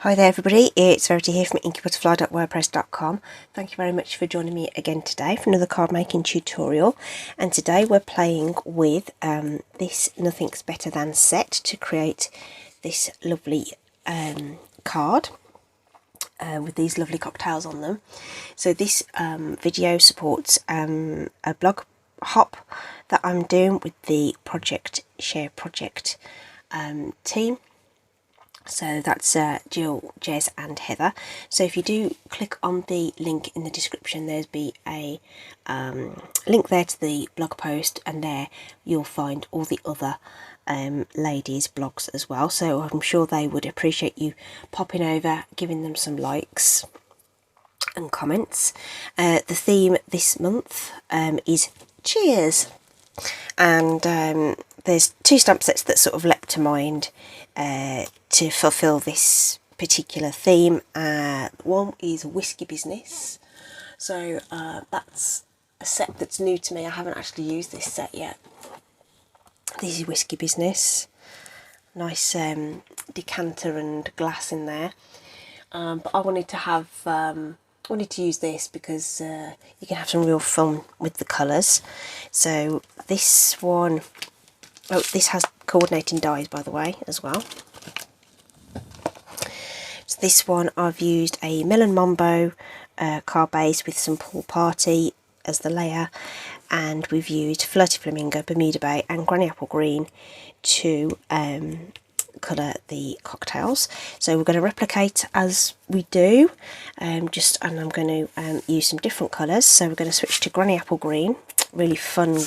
Hi there everybody, it's Verity here from inkybutterfly.wordpress.com. Thank you very much for joining me again today for another card making tutorial, and today we're playing with this Nothing's Better Than set to create this lovely card with these lovely cocktails on them. So this video supports a blog hop that I'm doing with the Share Project team. So that's Jill, Jez and Heather. So if you do click on the link in the description, there's be a link there to the blog post, and there you'll find all the other ladies' blogs as well. So I'm sure they would appreciate you popping over, giving them some likes and comments. The theme this month is Cheers, and there's two stamp sets that sort of leapt to mind to fulfill this particular theme. One is Whiskey Business, so that's a set that's new to me. I haven't actually used this set yet. This is Whiskey Business, nice decanter and glass in there, but I wanted to have use this because you can have some real fun with the colours. So this one, oh, this has coordinating dies by the way as well. So this one I've used a Melon Mambo card base with some Pool Party as the layer, and we've used Flirty Flamingo, Bermuda Bay and Granny Apple Green to colour the cocktails. So we're going to replicate as we do, and I'm going to use some different colours. So we're going to switch to Granny Apple Green, really fun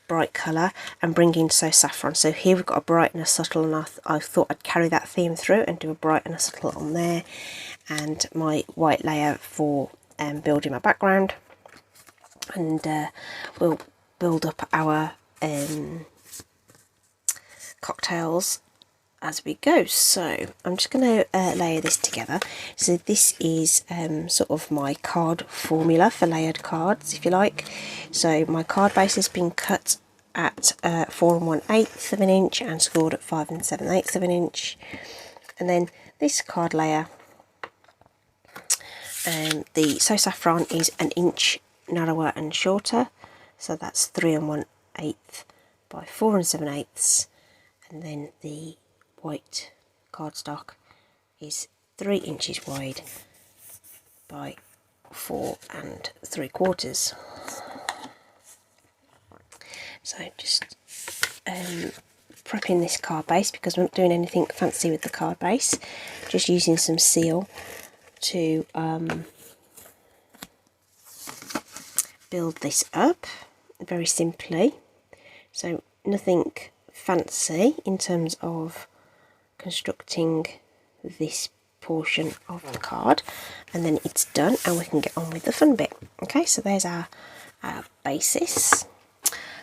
bright colour, and bring in So Saffron. So here we've got a bright and a subtle, and I thought I'd carry that theme through and do a bright and a subtle on there, and my white layer for building my background, and we'll build up our cocktails as we go. So I'm just going to layer this together. So this is sort of my card formula for layered cards, if you like. So my card base has been cut at 4 1/8 of an inch and scored at 5 7/8 of an inch, and then this card layer, the So Saffron is an inch narrower and shorter, so that's 3 1/8 by 4 7/8, and then the white cardstock is 3 inches wide by 4 3/4. So just prepping this card base because I'm not doing anything fancy with the card base, just using some seal to build this up very simply. So nothing fancy in terms of constructing this portion of the card, and then it's done and we can get on with the fun bit. Okay, so there's our basis.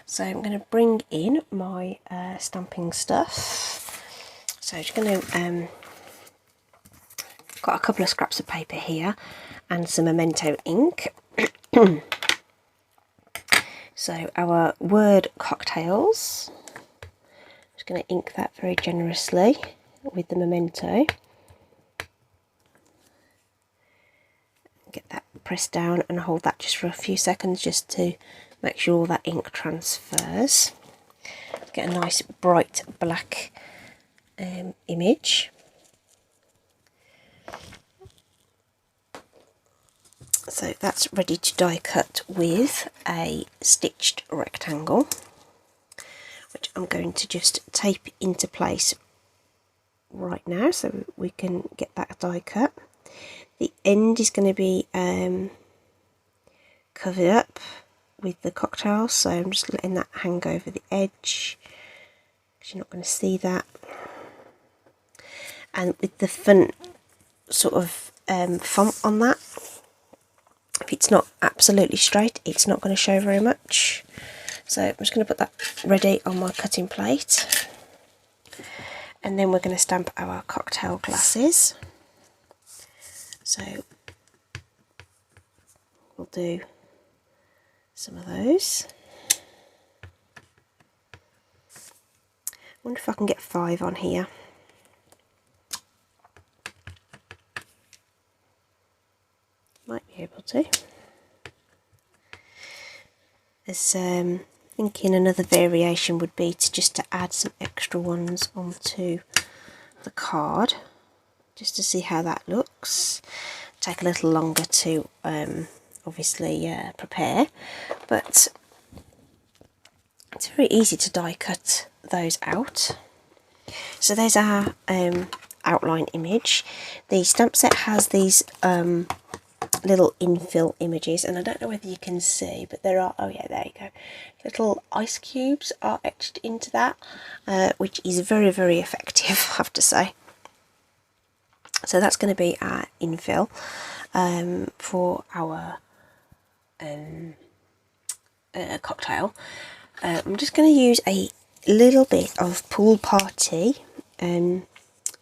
So I'm going to bring in my stamping stuff. So I'm just going to got a couple of scraps of paper here and some Memento ink. So our word cocktails, I'm just going to ink that very generously with the Memento. Get that pressed down and hold that just for a few seconds just to make sure all that ink transfers. Get a nice bright black image. So that's ready to die cut with a stitched rectangle, which I'm going to just tape into place right now so we can get that die cut. The end is going to be covered up with the cocktail, so I'm just letting that hang over the edge because you're not going to see that. And with the font sort of font on that, if it's not absolutely straight, it's not going to show very much. So I'm just going to put that ready on my cutting plate, and then we're going to stamp our cocktail glasses. So we'll do some of those. I wonder if I can get 5 on here. to. As thinking another variation would be to add some extra ones onto the card, just to see how that looks. Take a little longer to obviously prepare, but it's very easy to die cut those out. So there's our outline image. The stamp set has these little infill images, and I don't know whether you can see, but there are, oh yeah, there you go, little ice cubes are etched into that, which is very, very effective, I have to say. So that's going to be our infill for our cocktail. I'm just going to use a little bit of Pool Party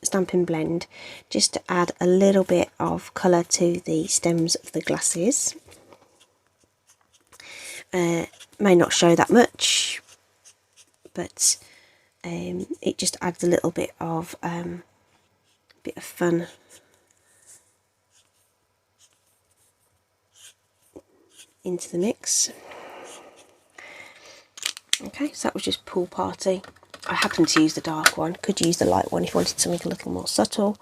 Stampin' Blend just to add a little bit of colour to the stems of the glasses. May not show that much, but it just adds a little bit of fun into the mix. Okay, so that was just Pool Party. I happened to use the dark one, could use the light one if you wanted something a little more subtle.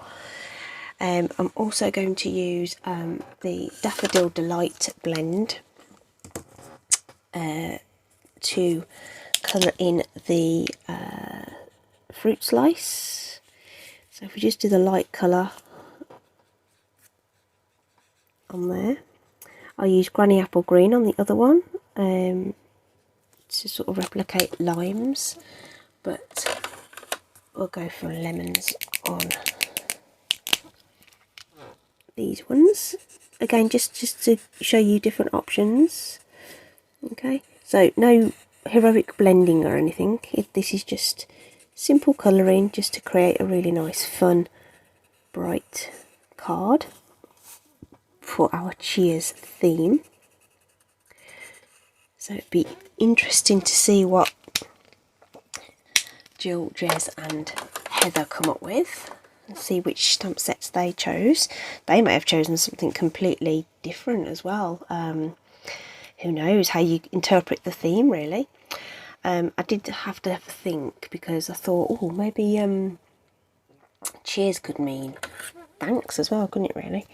I'm also going to use the Daffodil Delight blend to colour in the fruit slice. So if we just do the light colour on there. I use Granny Apple Green on the other one to sort of replicate limes, but we'll go for lemons on these ones. Again, just to show you different options. Okay, so no heroic blending or anything. This is just simple colouring, just to create a really nice, fun, bright card for our Cheers theme. So it'd be interesting to see what Jill, Jez and Heather come up with, and see which stamp sets they chose. They may have chosen something completely different as well. Who knows how you interpret the theme, really. I did have to think, because I thought, oh, maybe cheers could mean thanks as well, couldn't it, really?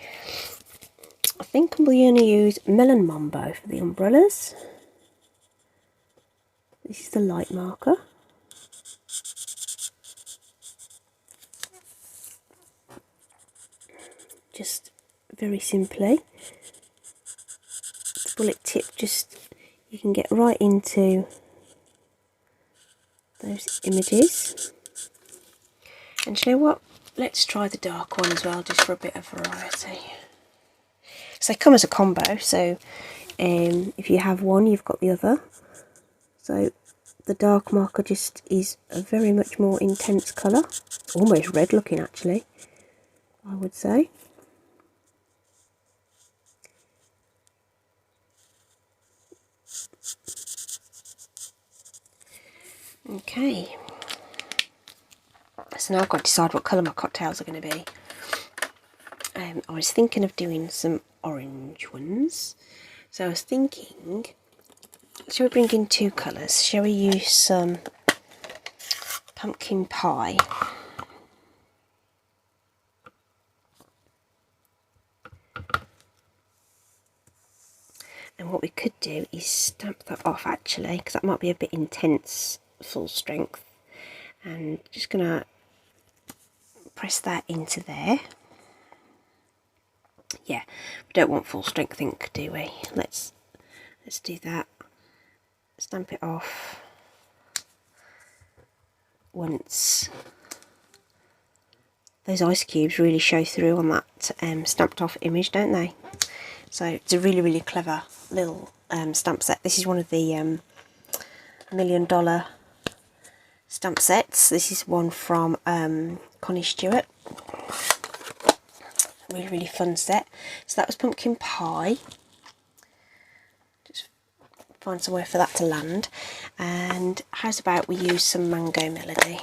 I think I'm going to use Melon Mambo for the umbrellas. This is the light marker. Just very simply. The bullet tip, just you can get right into those images. And you know what? Let's try the dark one as well, just for a bit of variety. So they come as a combo, so if you have one, you've got the other. So the dark marker just is a very much more intense colour, almost red looking actually, I would say. Okay, so now I've got to decide what colour my cocktails are going to be. I was thinking of doing some orange ones, so I was thinking, shall we bring in two colours? Shall we use some pumpkin pie? And what we could do is stamp that off actually, because that might be a bit intense, full strength. And just going to press that into there. Yeah, we don't want full strength ink, do we? Let's do that. Stamp it off once. Those ice cubes really show through on that stamped off image, don't they? So it's a really, really clever little stamp set. This is one of the $1 million stamp sets. This is one from Connie Stewart. Really, really fun set. So that was pumpkin pie. Just find somewhere for that to land. And how's about we use some Mango Melody?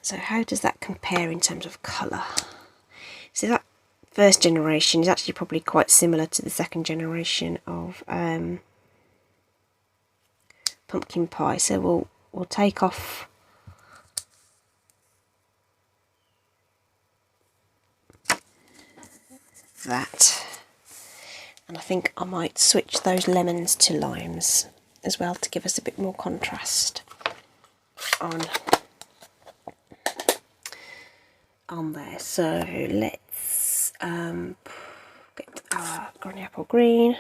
So how does that compare in terms of colour? So that first generation is actually probably quite similar to the second generation of pumpkin pie. So we'll take off that, and I think I might switch those lemons to limes as well to give us a bit more contrast on there. So let's get our Granny Apple Green.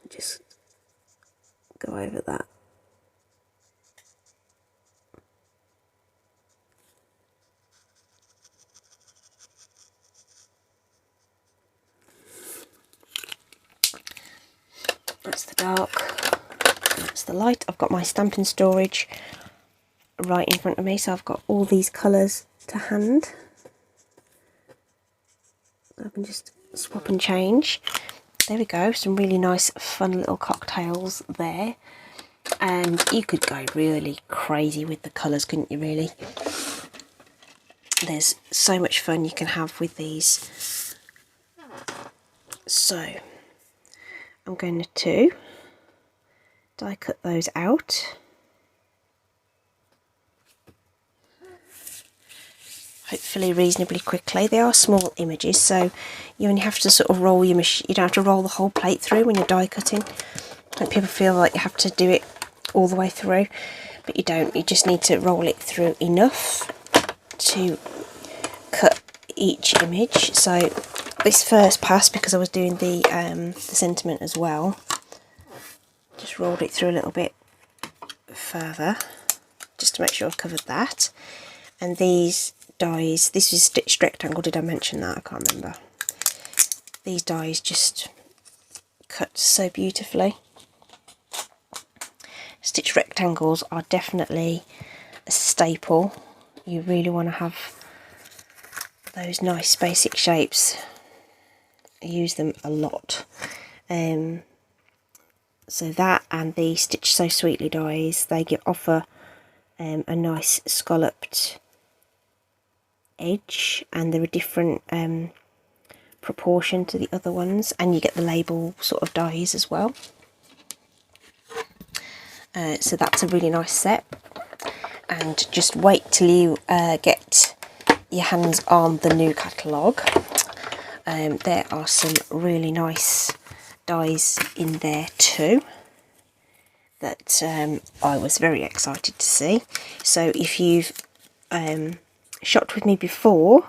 Just go over that. That's the dark, that's the light. I've got my stamping storage right in front of me, so I've got all these colours to hand. So I can just swap and change. There we go, some really nice fun little cocktails there. And you could go really crazy with the colours, couldn't you really? There's so much fun you can have with these. So I'm going to die cut those out. Hopefully reasonably quickly. They are small images, so you only have to sort of roll your machine. You don't have to roll the whole plate through when you're die cutting. I think people feel like you have to do it all the way through, but you don't. You just need to roll it through enough to cut each image. So this first pass, because I was doing the sentiment as well, just rolled it through a little bit further just to make sure I've covered that. And these dies, this is stitched rectangle, did I mention that? I can't remember. These dies just cut so beautifully. Stitched rectangles are definitely a staple. You really want to have those nice basic shapes. I use them a lot. So that and the Stitch So Sweetly dies, they offer a nice scalloped edge, and they're a different proportion to the other ones, and you get the label sort of dies as well. So that's a really nice set, and just wait till you get your hands on the new catalogue. There are some really nice dies in there too that I was very excited to see. So if you've shopped with me before,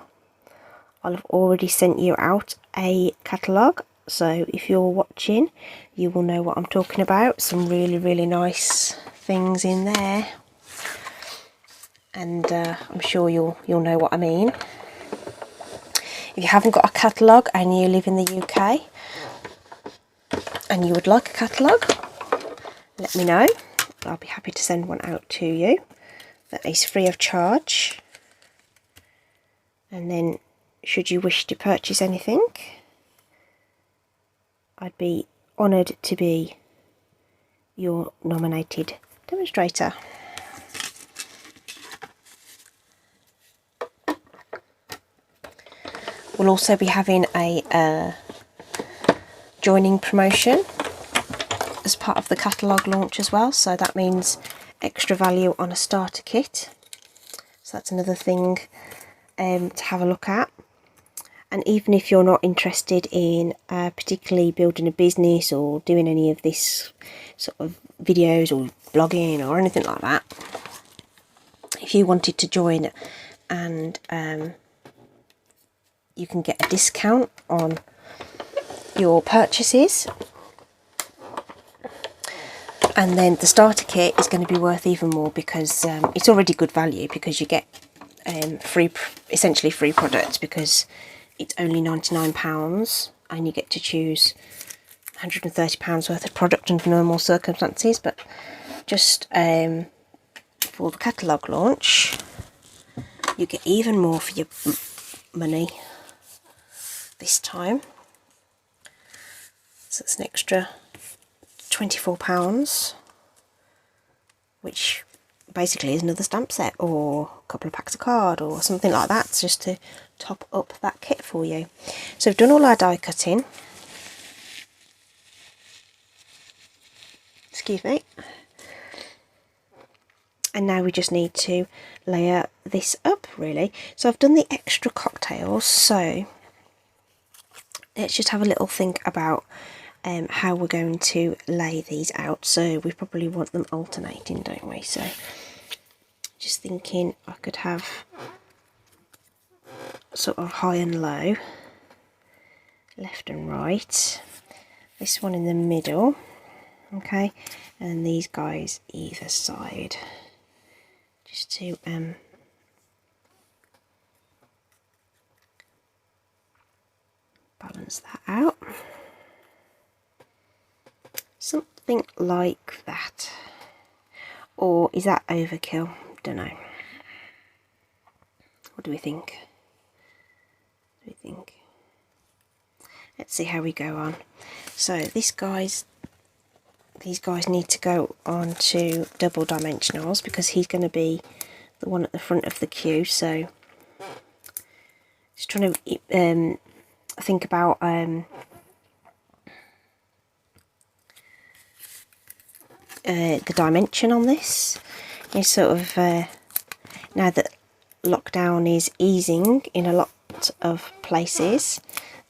I'll have already sent you out a catalogue, so if you're watching you will know what I'm talking about. Some really nice things in there, and I'm sure you'll know what I mean. If you haven't got a catalogue and you live in the UK and you would like a catalogue, let me know. I'll be happy to send one out to you. That is free of charge. And then should you wish to purchase anything, I'd be honoured to be your nominated demonstrator. We'll also be having a joining promotion as part of the catalogue launch as well, so that means extra value on a starter kit. So that's another thing to have a look at. And even if you're not interested in particularly building a business or doing any of this sort of videos or blogging or anything like that, if you wanted to join, and you can get a discount on your purchases, and then the starter kit is going to be worth even more, because it's already good value, because you get essentially free products, because it's only £99 and you get to choose £130 worth of product under normal circumstances. But just for the catalogue launch, you get even more for your money this time. So it's an extra £24, which basically as another stamp set or a couple of packs of card or something like that, just to top up that kit for you. So we've done all our die cutting. Excuse me. And now we just need to layer this up, really. So I've done the extra cocktails, so let's just have a little think about how we're going to lay these out. So we probably want them alternating, don't we? So just thinking I could have sort of high and low, left and right, this one in the middle, okay, and these guys either side, just to balance that out. Something like that. Or is that overkill? Don't know. What do we think? Let's see how we go on. So these guys need to go on to double dimensionals because he's going to be the one at the front of the queue. So just trying to think about the dimension on this. Is sort of now that lockdown is easing in a lot of places,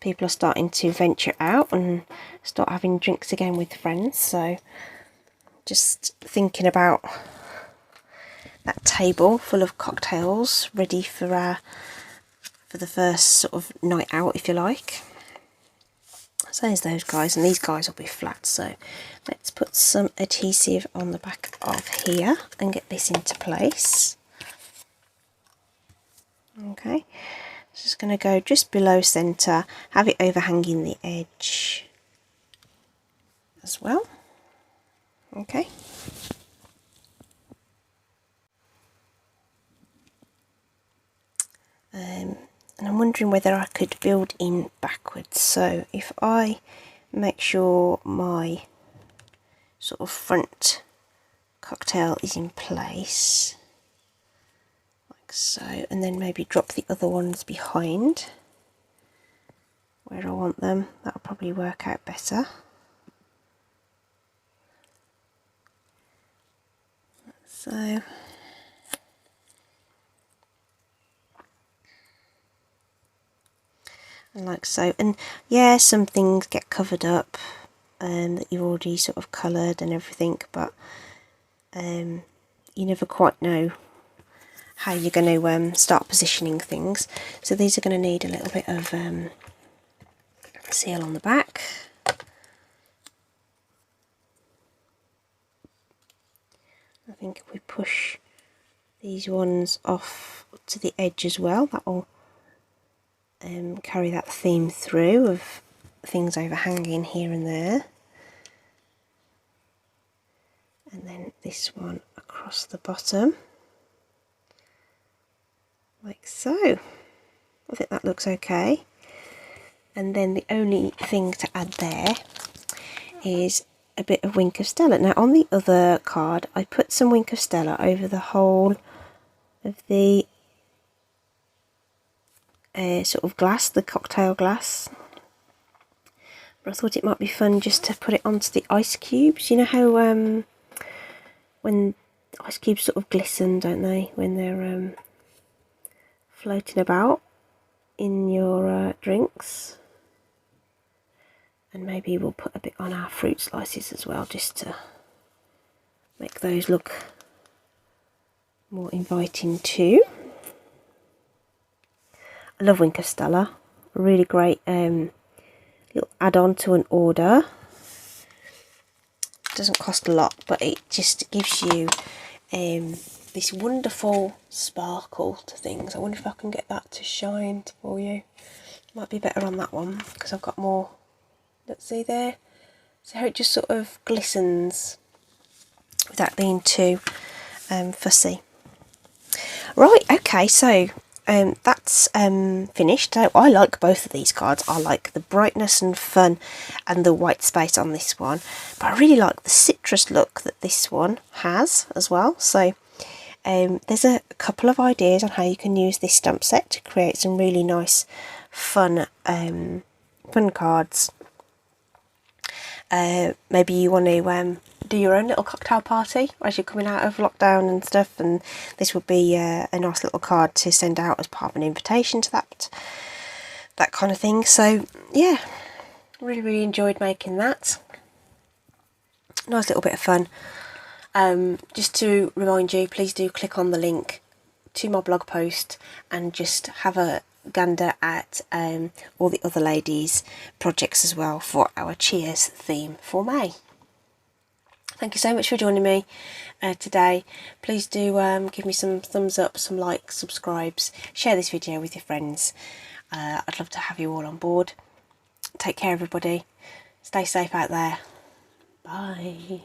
people are starting to venture out and start having drinks again with friends. So just thinking about that table full of cocktails ready for the first sort of night out, if you like. So there's those guys, and these guys will be flat. So let's put some adhesive on the back of here and get this into place. Okay, just going to go just below centre, have it overhanging the edge as well. Okay. And I'm wondering whether I could build in backwards. So if I make sure my sort of front cocktail is in place, like so, and then maybe drop the other ones behind where I want them, that'll probably work out better. So like so, and yeah, some things get covered up that you've already sort of coloured and everything, but you never quite know how you're going to start positioning things. So these are going to need a little bit of seal on the back. I think if we push these ones off to the edge as well, that will carry that theme through of things overhanging here and there. And then this one across the bottom, like so. I think that looks okay. And then the only thing to add there is a bit of Wink of Stella. Now on the other card I put some Wink of Stella over the whole of the sort of glass, the cocktail glass, but I thought it might be fun just to put it onto the ice cubes. You know how when ice cubes sort of glisten, don't they, when they're floating about in your drinks? And maybe we'll put a bit on our fruit slices as well, just to make those look more inviting too. I love Wink of Stella, a really great little add-on to an order. It doesn't cost a lot, but it just gives you this wonderful sparkle to things. I wonder if I can get that to shine for you. Might be better on that one because I've got more. Let's see there. So how it just sort of glistens without being too fussy. Right, okay, so that's finished. So I like both of these cards. I like the brightness and fun and the white space on this one, but I really like the citrus look that this one has as well. So there's a couple of ideas on how you can use this stamp set to create some really nice fun cards. Maybe you want to do your own little cocktail party as you're coming out of lockdown and stuff, and this would be a nice little card to send out as part of an invitation to that kind of thing. So yeah, really enjoyed making that. Nice little bit of fun. Just to remind you, please do click on the link to my blog post and just have a gander at all the other ladies' projects as well for our Cheers theme for May. Thank you so much for joining me today. Please do give me some thumbs up, some likes, subscribes, share this video with your friends. I'd love to have you all on board. Take care everybody, stay safe out there, bye.